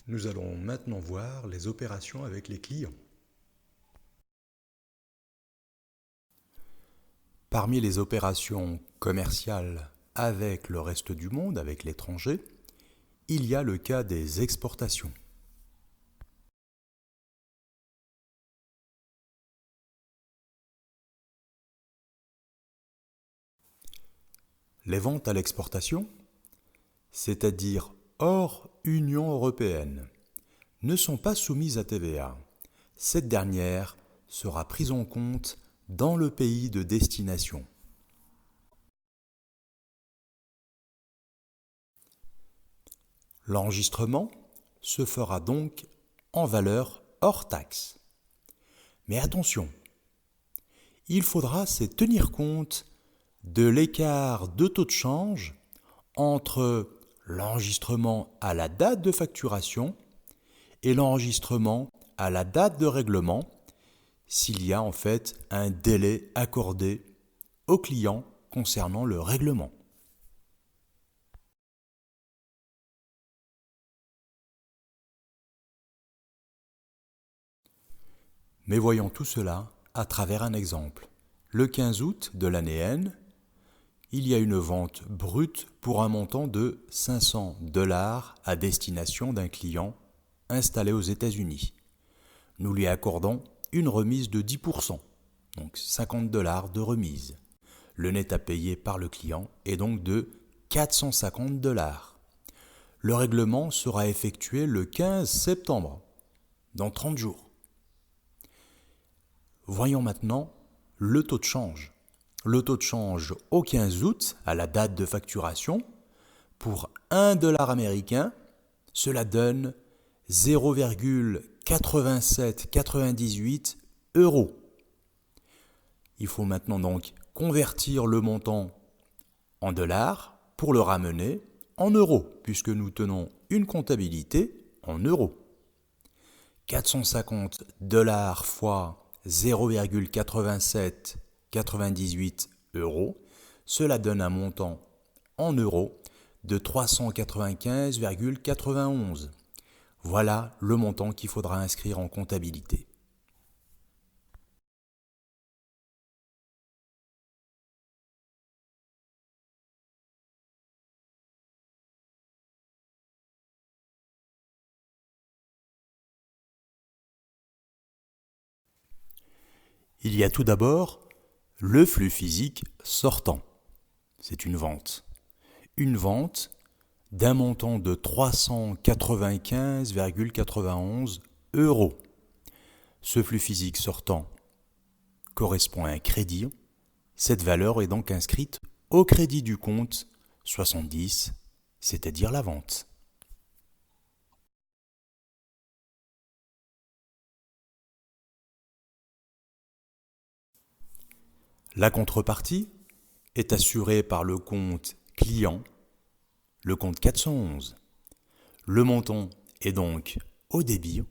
Nous allons maintenant voir les opérations avec les clients. Parmi les opérations commerciales avec le reste du monde, avec l'étranger, il y a le cas des exportations. Les ventes à l'exportation, c'est-à-dire hors Union européenne, ne sont pas soumises à TVA. Cette dernière sera prise en compte dans le pays de destination. L'enregistrement se fera donc en valeur hors taxe. Mais attention, il faudra se tenir compte de l'écart de taux de change entre l'enregistrement à la date de facturation et l'enregistrement à la date de règlement, s'il y a en fait un délai accordé au client concernant le règlement. Mais voyons tout cela à travers un exemple. Le 15 août de l'année N, il y a une vente brute pour un montant de 500 $ à destination d'un client installé aux États-Unis. Nous lui accordons une remise de 10%, donc 50 $ de remise. Le net à payer par le client est donc de 450 $. Le règlement sera effectué le 15 septembre, dans 30 jours. Voyons maintenant le taux de change. Le taux de change au 15 août, à la date de facturation, pour 1 dollar américain, cela donne 0,8798 euros. Il faut maintenant donc convertir le montant en dollars pour le ramener en euros, puisque nous tenons une comptabilité en euros. 450 $ fois 0,8798 euros, cela donne un montant en euros de 395,91. Voilà le montant qu'il faudra inscrire en comptabilité. Il y a tout d'abord le flux physique sortant. C'est une vente. Une vente d'un montant de 395,91 euros. Ce flux physique sortant correspond à un crédit. Cette valeur est donc inscrite au crédit du compte 70, c'est-à-dire la vente. La contrepartie est assurée par le compte client, le compte 411. Le montant est donc au débit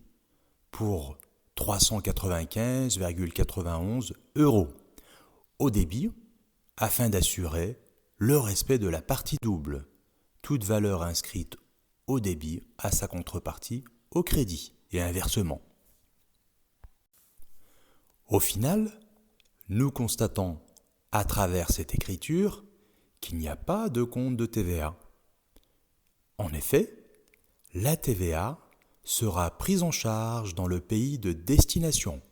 pour 395,91 euros. Au débit, afin d'assurer le respect de la partie double. Toute valeur inscrite au débit a sa contrepartie au crédit et inversement. Au final, nous constatons à travers cette écriture qu'il n'y a pas de compte de TVA. En effet, la TVA sera prise en charge dans le pays de destination,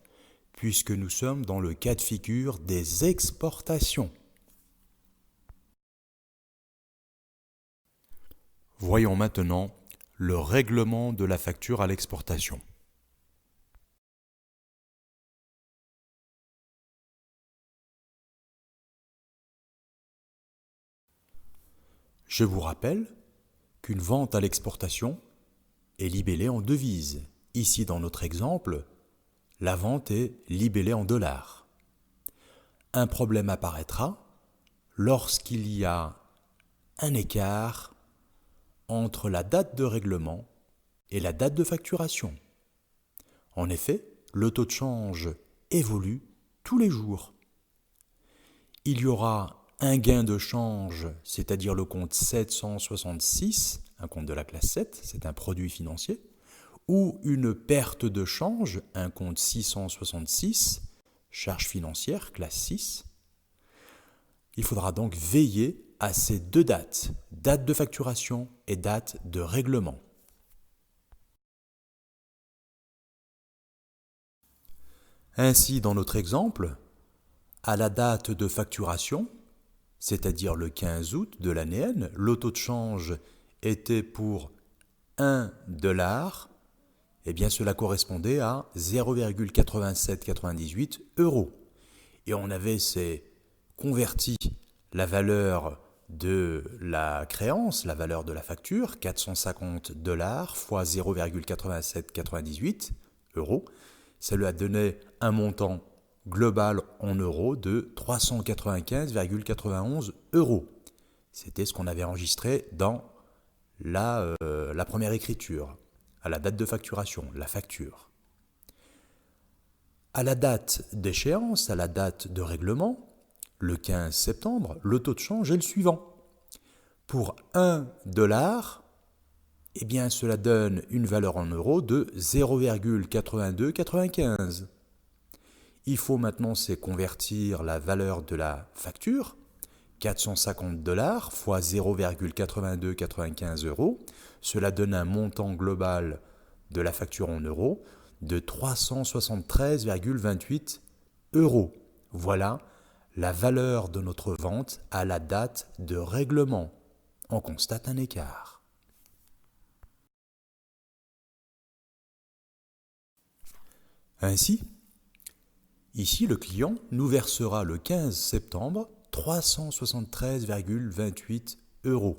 puisque nous sommes dans le cas de figure des exportations. Voyons maintenant le règlement de la facture à l'exportation. Je vous rappelle qu'une vente à l'exportation est libellée en devises. Ici, dans notre exemple, la vente est libellée en dollars. Un problème apparaîtra lorsqu'il y a un écart entre la date de règlement et la date de facturation. En effet, le taux de change évolue tous les jours. Il y aura un gain de change, c'est-à-dire le compte 766, un compte de la classe 7, c'est un produit financier, ou une perte de change, un compte 666, charge financière, classe 6. Il faudra donc veiller à ces deux dates, date de facturation et date de règlement. Ainsi, dans notre exemple, à la date de facturation, c'est-à-dire le 15 août de l'année N, le taux de change était pour 1 $, eh bien cela correspondait à 0,8798 €. Et on avait converti la valeur de la créance, la valeur de la facture, 450 $ fois 0,8798 €. Ça lui a donné un montant global en euros de 395,91 €. C'était ce qu'on avait enregistré dans la première écriture, à la date de facturation, la facture. À la date d'échéance, à la date de règlement, le 15 septembre, le taux de change est le suivant. Pour 1 $, eh bien cela donne une valeur en euros de 0,8295. Il faut maintenant convertir la valeur de la facture, 450 $ fois 0,8295 €. Cela donne un montant global de la facture en euros de 373,28 €. Voilà la valeur de notre vente à la date de règlement. On constate un écart. Ainsi, ici le client nous versera le 15 septembre 373,28 €,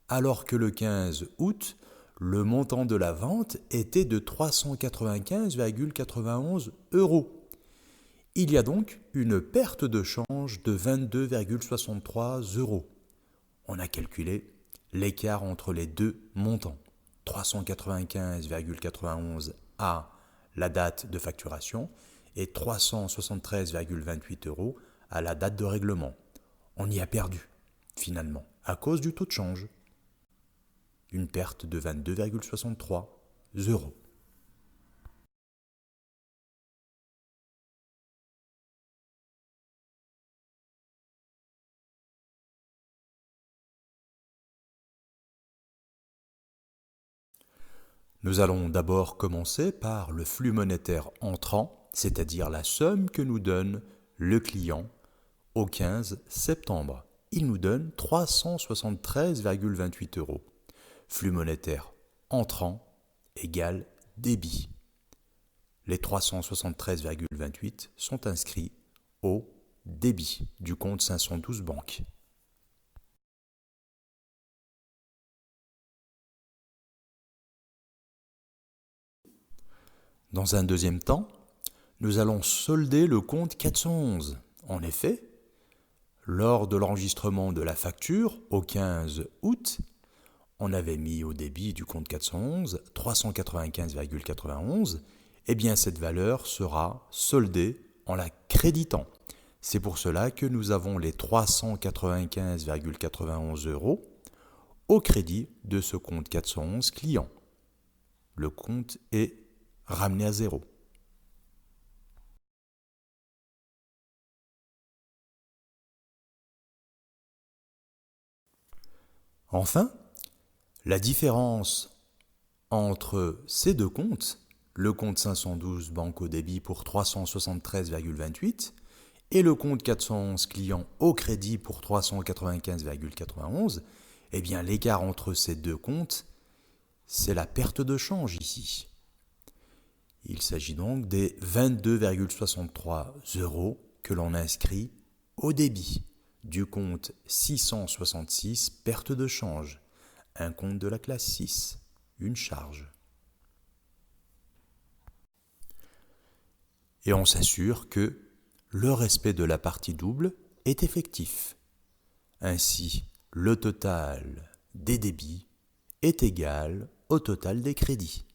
alors que le 15 août, le montant de la vente était de 395,91 €. Il y a donc une perte de change de 22,63 €. On a calculé l'écart entre les deux montants, 395,91 € à la date de facturation et 373,28 € à la date de règlement. On y a perdu, finalement, à cause du taux de change. Une perte de 22,63 €. Nous allons d'abord commencer par le flux monétaire entrant, c'est-à-dire la somme que nous donne le client au 15 septembre. Il nous donne 373,28 €. Flux monétaire entrant égale débit. Les 373,28 sont inscrits au débit du compte 512 banque. Dans un deuxième temps, nous allons solder le compte 411. En effet, lors de l'enregistrement de la facture au 15 août, on avait mis au débit du compte 411 395,91. Eh bien, cette valeur sera soldée en la créditant. C'est pour cela que nous avons les 395,91 € au crédit de ce compte 411 client. Le compte est ramené à zéro. Enfin, la différence entre ces deux comptes, le compte 512 banque au débit pour 373,28 et le compte 411 client au crédit pour 395,91, eh bien l'écart entre ces deux comptes, c'est la perte de change ici. Il s'agit donc des 22,63 € que l'on inscrit au débit du compte 666 perte de change, un compte de la classe 6, une charge. Et on s'assure que le respect de la partie double est effectif. Ainsi, le total des débits est égal au total des crédits.